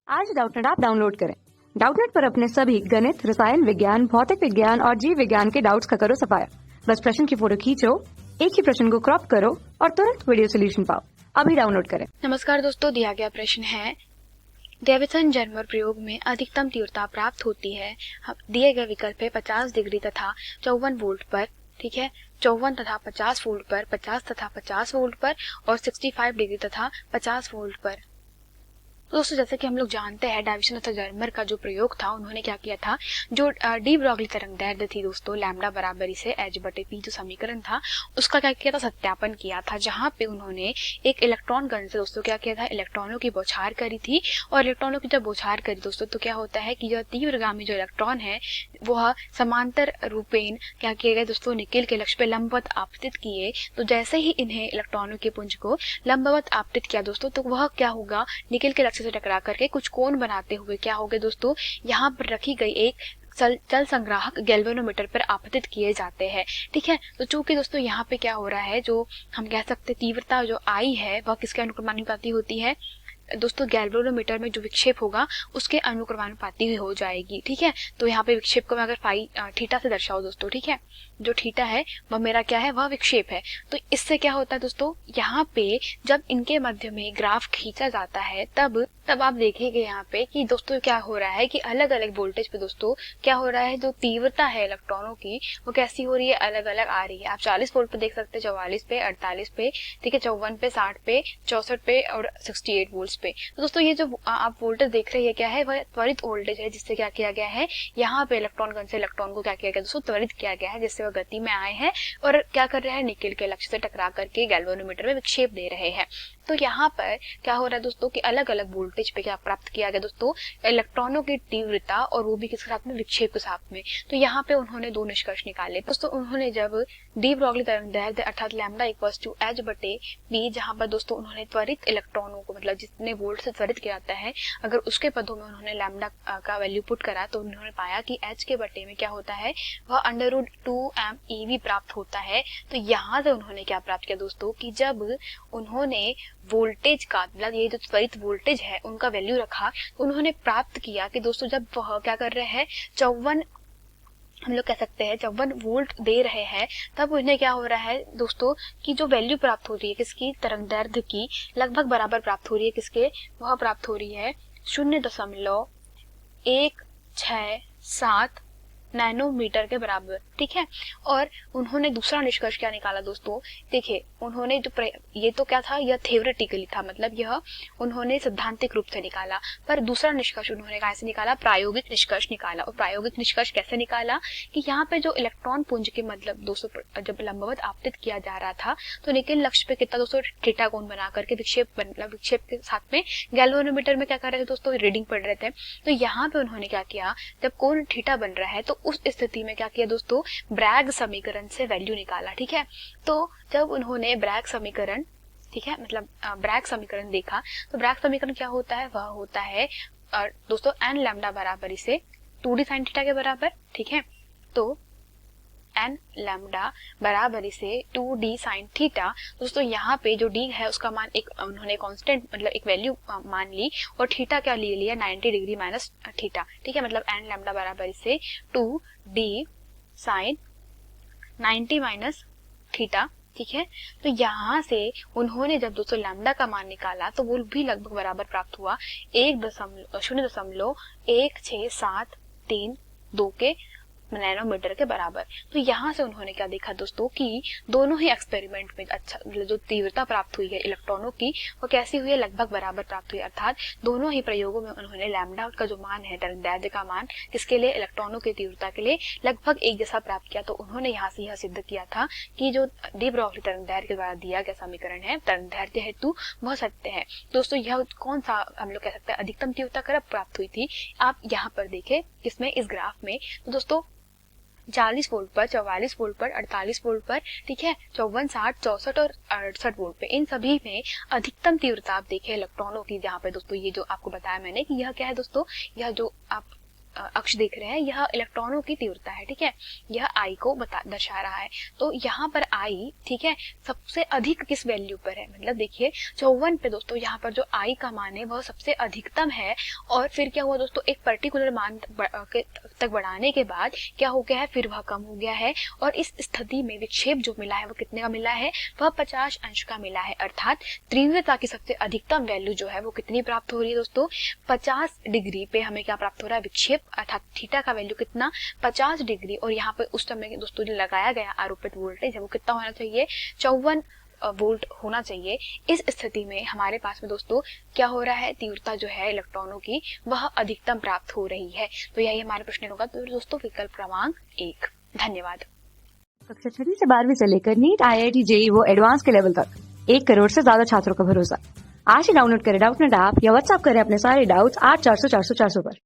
आज Doubtnut app download करें। Doubtnut पर अपने सभी गणित, रसायन विज्ञान, भौतिक विज्ञान और जीव विज्ञान के डाउट्स का करो सफाया। बस प्रश्न की फोटो खींचो, एक ही प्रश्न को क्रॉप करो और तुरंत वीडियो सोल्यूशन पाओ। अभी डाउनलोड करें। नमस्कार दोस्तों, दिया गया प्रश्न है डेविसन जर्मर प्रयोग में अधिकतम तीव्रता प्राप्त होती है। दिए गए विकल्प है 50 डिग्री तथा 54 वोल्ट पर, ठीक है, 54 तथा 50 वोल्ट पर, 50 तथा 50 वोल्ट पर और 65 डिग्री तथा 50 वोल्ट पर। दोस्तों, जैसे कि हम लोग जानते हैं डेविसन तथा जर्मर का जो प्रयोग था, उन्होंने क्या किया था, जो डी ब्रॉगली तरंगदैर्घ्य थी दोस्तों, लैम्डा बराबर से एच बटे पी जो समीकरण था, उसका क्या किया था, सत्यापन किया था, जहां पे उन्होंने एक इलेक्ट्रॉन गन से दोस्तों क्या किया था, इलेक्ट्रॉनों की बौछार करी थी। और इलेक्ट्रॉनों की जब बौछार करी दोस्तों, तो क्या होता है कि जो तीव्रगामी जो इलेक्ट्रॉन है वह समांतर रूपेण क्या किए गए दोस्तों, निकेल के लक्ष्य पे लंबवत आपतित किए। तो जैसे ही इन्हें इलेक्ट्रॉनों के पुंज को लंबवत आपतित किया दोस्तों, तो वह क्या होगा, निकेल के लक्ष्य से टकरा करके कुछ कोण बनाते हुए क्या हो गए दोस्तों, यहाँ पर रखी गई एक चल संग्राहक गैल्वेनोमीटर पर आपतित किए जाते हैं। ठीक है, तो चूंकि दोस्तों यहाँ पे क्या हो रहा है, जो हम कह सकते तीव्रता जो आई है वह किसके अनुक्रमानुपाती होती है दोस्तों, गैल्वेनोमीटर में जो विक्षेप होगा उसके अनुक्रमानुपाती हो जाएगी। ठीक है, तो यहाँ पे विक्षेप को मैं अगर फाई थीटा से दर्शाऊं दोस्तों, ठीक है, जो थीटा है वह मेरा क्या है, वह विक्षेप है। तो इससे क्या होता है दोस्तों, यहाँ पे जब इनके मध्य में ग्राफ खींचा जाता है तब आप देखेंगे यहाँ पे कि दोस्तों क्या हो रहा है कि अलग अलग वोल्टेज पे दोस्तों क्या हो रहा है, जो तीव्रता है इलेक्ट्रॉनों की वो कैसी हो रही है, अलग अलग आ रही है। आप 40 वोल्ट पे देख सकते हैं, 44 पे, 48 पे, ठीक है, 54 पे, 60 पे, 64 पे और 68 वोल्ट पे। तो दोस्तों ये जो आप वोल्टेज देख रहे हैं क्या है, वह त्वरित वोल्टेज है, जिससे क्या किया गया है, यहाँ पे इलेक्ट्रॉन गन से इलेक्ट्रॉन को क्या किया गया दोस्तों, त्वरित किया गया है, जिससे वह गति में आए हैं और क्या कर रहे हैं, निकेल के लक्ष्य से टकरा करके गैल्वेनोमीटर में विक्षेप दे रहे हैं। तो यहाँ पर क्या हो रहा है दोस्तों कि अलग अलग वोल्टेज पे क्या प्राप्त किया गया दोस्तों, इलेक्ट्रॉनों की तीव्रता, और वो भी किसके साथ में, विक्षेप के साथ में। तो यहाँ पे उन्होंने दो निष्कर्ष निकाले दोस्तों। उन्होंने जब डी ब्रॉगली तरंगदैर्घ्य अर्थात लैम्डा इक्वल्स टू एच बटे बी, जहाँ पर दोस्तों उन्होंने त्वरित इलेक्ट्रॉनों को मतलब जितने वोल्ट से त्वरित किया जाता है, अगर उसके पदों में उन्होंने लैम्डा का वैल्यू पुट करा, तो उन्होंने पाया कि एच के बटे में क्या होता है, वह √2 MeV प्राप्त होता है। तो यहाँ से उन्होंने क्या प्राप्त किया दोस्तों कि जब उन्होंने वोल्टेज का मतलब ये जो त्वरित वोल्टेज है उनका वैल्यू रखा, तो उन्होंने प्राप्त किया कि दोस्तों जब वह क्या कर रहे हैं, 54 हम लोग कह सकते हैं 54 वोल्ट दे रहे हैं, तब उन्हें क्या हो रहा है दोस्तों कि जो वैल्यू प्राप्त हो रही है किसकी, तरंगदैर्घ्य की लगभग बराबर प्राप्त हो रही है, किसके, वह प्राप्त हो रही है 0.167 नैनोमीटर के बराबर। ठीक है, और उन्होंने दूसरा निष्कर्ष क्या निकाला दोस्तों, देखिए उन्होंने जो ये तो क्या था, यह थ्योरेटिकली था, मतलब यह उन्होंने सिद्धांतिक रूप से निकाला, पर दूसरा निष्कर्ष उन्होंने कैसे निकाला, प्रायोगिक निष्कर्ष निकाला। और प्रायोगिक निष्कर्ष कैसे निकाला कि यहाँ पे जो इलेक्ट्रॉन पुंज के मतलब दोस्तों जब लंबवत आपतित किया जा रहा था, तो निकेल लक्ष्य पे कितना दोस्तों थीटा कोण बना करके विक्षेप के साथ में गैल्वेनोमीटर में क्या कर रहे थे दोस्तों, रीडिंग पढ़ रहे थे। तो यहाँ पे उन्होंने क्या किया, जब कोण थीटा बन रहा है तो उस स्थिति में क्या किया दोस्तों, ब्रैग समीकरण से वैल्यू निकाला। ठीक है, तो जब उन्होंने ब्रैग समीकरण, ठीक है, मतलब ब्रैग समीकरण देखा, तो ब्रैग समीकरण क्या होता है, वह होता है दोस्तों एन लैम्डा बराबर से 2d साइन थीटा के बराबर। ठीक है, तो एन लैम्डा बराबर से 2d साइन थीटा। दोस्तों यहाँ पे जो d है उसका मान एक उन्होंने कांस्टेंट मतलब एक वैल्यू मान ली, और थीटा क्या ले लिया, 90 डिग्री माइनस थीटा। ठीक है, मतलब एन लैम्डा बराबर से 2d साइन 90 माइनस थीटा। ठीक है, तो यहाँ से उन्होंने जब दोस्तों लैम्डा का मान निकाला तो वो भी लगभग बराबर प्राप्त हुआ 0.1672 के नैनोमीटर के बराबर। तो यहाँ से उन्होंने क्या देखा दोस्तों कि दोनों ही एक्सपेरिमेंट में अच्छा जो तीव्रता प्राप्त हुई है इलेक्ट्रॉनों की, वो कैसी हुई है, लगभग बराबर प्राप्त हुई है। अर्थात दोनों ही प्रयोगों में उन्होंने लैम्डा का जो मान है, तरंगदैर्घ्य का मान, किसके लिए, इलेक्ट्रॉनों की तीव्रता के लिए लगभग एक जैसा प्राप्त किया। तो उन्होंने यहाँ से यह सिद्ध किया था कि जो डी ब्रॉगली तरंगदैर्घ्य के द्वारा दिया गया समीकरण है तरंगदैर्घ्य हेतु, वह सत्य है। दोस्तों यह कौन सा हम लोग कह सकते हैं अधिकतम तीव्रता कब प्राप्त हुई थी, आप यहाँ पर देखें किसमें, इस ग्राफ में। तो दोस्तों 40 वोल्ट पर, 44 वोल्ट पर, 48 वोल्ट पर, ठीक है, 54, 60, 64 और 68 वोल्ट पे, इन सभी में अधिकतम तीव्रता आप देखें इलेक्ट्रॉनों की। जहाँ पे दोस्तों ये जो आपको बताया मैंने कि यह क्या है दोस्तों, यह जो आप अक्ष देख रहे हैं यह इलेक्ट्रॉनों की तीव्रता है, ठीक है, यह I को दर्शा रहा है। तो यहाँ पर I, ठीक है, सबसे अधिक किस वैल्यू पर है, मतलब देखिए 54 पे दोस्तों यहाँ पर जो I का मान है वह सबसे अधिकतम है। और फिर क्या हुआ दोस्तों, एक पर्टिकुलर मान तक बढ़ाने के बाद क्या हो गया है, फिर वह कम हो गया है। और इस स्थिति में विक्षेप जो मिला है वो कितने का मिला है, वह 50 अंश का मिला है। अर्थात तीव्रता की सबसे अधिकतम वैल्यू जो है वो कितनी प्राप्त हो रही है दोस्तों, 50 डिग्री पे हमें क्या प्राप्त हो रहा है, विक्षेप, अर्थात थीटा का वैल्यू कितना, 50 डिग्री। और यहाँ पे उस समय दोस्तों जो लगाया गया आरोपित वोल्टेज है वो कितना होना चाहिए, 54 वोल्ट होना चाहिए। इस स्थिति में हमारे पास में दोस्तों क्या हो रहा है, तीव्रता जो है इलेक्ट्रॉनों की वह अधिकतम प्राप्त हो रही है। तो यही हमारा प्रश्न होगा। तो दोस्तों विकल्प क्रमांक 1। धन्यवाद। कक्षा 6वीं से 12वीं से लेकर नीट, IIT, JEE वो एडवांस के लेवल तक 1 करोड़ से ज्यादा छात्रों का भरोसा। आज ही डाउनलोड करें डाउटनेट ऐप या व्हाट्सएप करें अपने सारे डाउट्स 8400 400 400 पर।